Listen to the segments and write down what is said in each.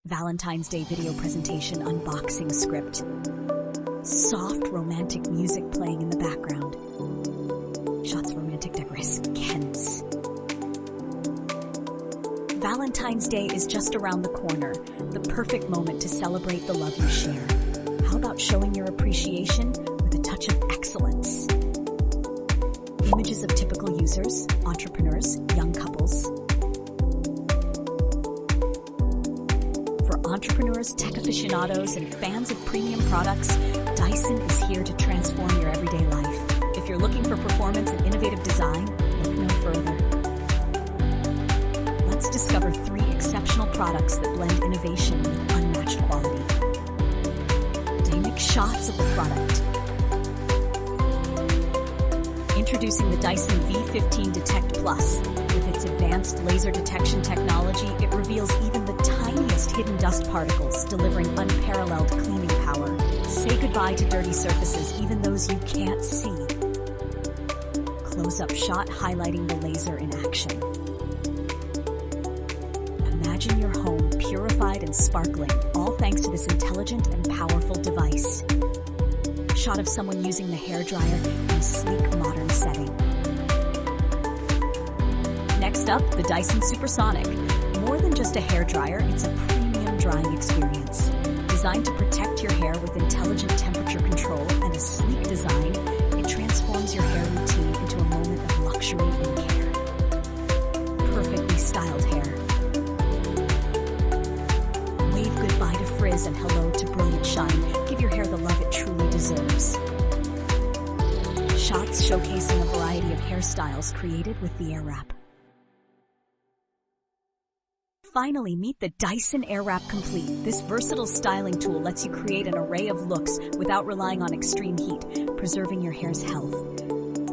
Valentine's Day video presentation unboxing script. Soft romantic music playing in the background. Shots romantic decorations. Kens. Valentine's Day is just around the corner, the perfect moment to celebrate the love you share. How about showing your appreciation with a touch of excellence? Images of typical users, entrepreneurs, young couples. For entrepreneurs, tech aficionados, and fans of premium products, Dyson is here to transform your everyday life. If you're looking for performance and innovative design, look no further. Let's discover 3 exceptional products that blend innovation with unmatched quality. Dynamic shots of the product. Introducing the Dyson V15 Detect Plus. With its advanced laser detection technology, it reveals even the tiniest hidden dust particles, delivering unparalleled cleaning power. Say goodbye to dirty surfaces, even those you can't see. Close-up shot highlighting the laser in action. Imagine your home purified and sparkling, all thanks to this intelligent and powerful device. Shot of someone using the hairdryer in a sleek, modern setting. Next up, the Dyson Supersonic. More than just a hairdryer, it's a premium drying experience. Designed to protect your hair with intelligent temperature control and a sleek design, it transforms your hair routine into a moment of luxury and care. Perfectly styled hair. Wave goodbye to frizz and hello to brilliant shine. Give your hair the love it truly deserves. Shots showcasing a variety of hairstyles created with the Airwrap. Finally, meet the Dyson Airwrap Complete. This versatile styling tool lets you create an array of looks without relying on extreme heat, preserving your hair's health.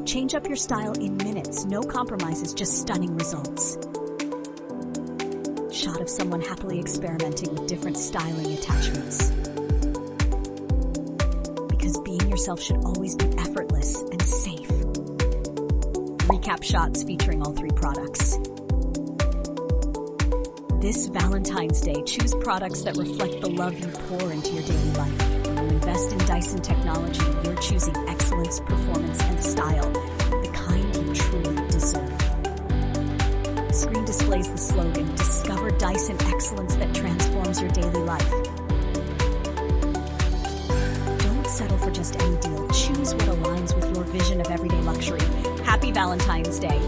Change up your style in minutes, no compromises, just stunning results. Shot of someone happily experimenting with different styling attachments. Because being yourself should always be effortless and safe. Recap shots featuring all 3 products. This Valentine's Day, choose products that reflect the love you pour into your daily life. When you invest in Dyson technology, you're choosing excellence, performance, and style, the kind you truly deserve. Screen displays the slogan, "Discover Dyson excellence that transforms your daily life." Don't settle for just any deal. Choose what aligns with your vision of everyday luxury. Happy Valentine's Day!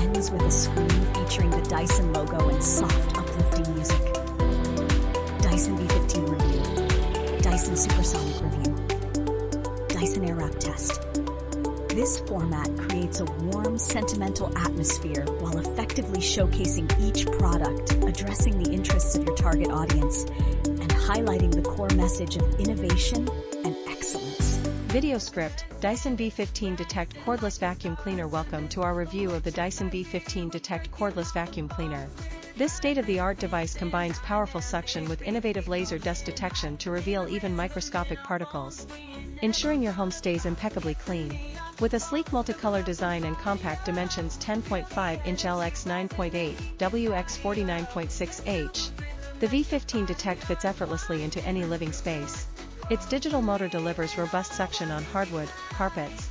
Ends with a screen featuring the Dyson logo and soft, uplifting music. Dyson V15 review. Dyson Supersonic review. Dyson Airwrap test. This format creates a warm, sentimental atmosphere while effectively showcasing each product, addressing the interests of your target audience, and highlighting the core message of innovation and excellence. Video script, Dyson V15 Detect Cordless Vacuum Cleaner. Welcome to our review of the Dyson V15 Detect Cordless Vacuum Cleaner. This state-of-the-art device combines powerful suction with innovative laser dust detection to reveal even microscopic particles, ensuring your home stays impeccably clean. With a sleek multicolor design and compact dimensions 10.5-inch LX 9.8, WX 49.6H, the V15 Detect fits effortlessly into any living space. Its digital motor delivers robust suction on hardwood, carpets,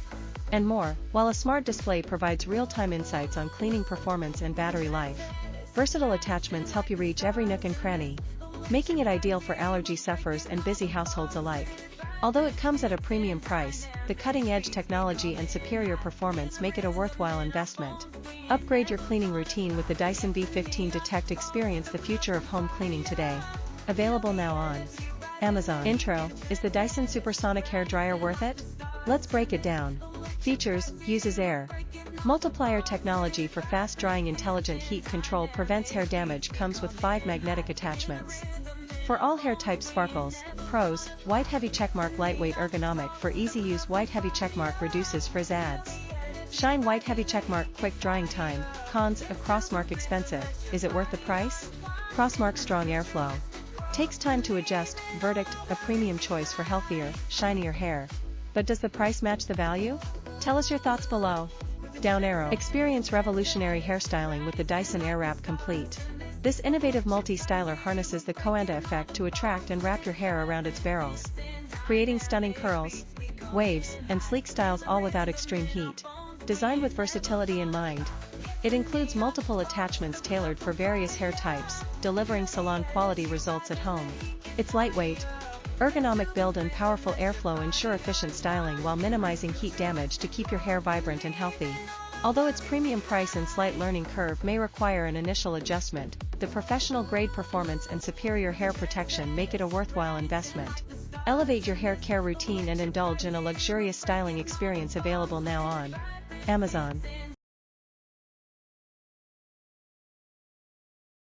and more, while a smart display provides real-time insights on cleaning performance and battery life. Versatile attachments help you reach every nook and cranny, making it ideal for allergy sufferers and busy households alike. Although it comes at a premium price, the cutting-edge technology and superior performance make it a worthwhile investment. Upgrade your cleaning routine with the Dyson V15 Detect. Experience the future of home cleaning today. Available now on Amazon. Intro, is the Dyson Supersonic hairdryer worth it? Let's break it down. Features, uses air multiplier technology for fast drying. Intelligent heat control prevents hair damage. Comes with 5 magnetic attachments. For all hair types. Sparkles. Pros, white heavy checkmark. Lightweight, ergonomic for easy use. White heavy checkmark reduces frizz adds. Shine. White heavy checkmark. Quick drying time. Cons, a crossmark. Expensive, is it worth the price? Crossmark. Strong airflow, takes time to adjust. Verdict, a premium choice for healthier, shinier hair. But does the price match the value? Tell us your thoughts below. Down arrow, experience revolutionary hairstyling with the Dyson Airwrap Complete. This innovative multi-styler harnesses the Coanda effect to attract and wrap your hair around its barrels, creating stunning curls, waves, and sleek styles all without extreme heat. Designed with versatility in mind, it includes multiple attachments tailored for various hair types, delivering salon-quality results at home. Its lightweight, ergonomic build and powerful airflow ensure efficient styling while minimizing heat damage to keep your hair vibrant and healthy. Although its premium price and slight learning curve may require an initial adjustment, the professional-grade performance and superior hair protection make it a worthwhile investment. Elevate your hair care routine and indulge in a luxurious styling experience available now on Amazon.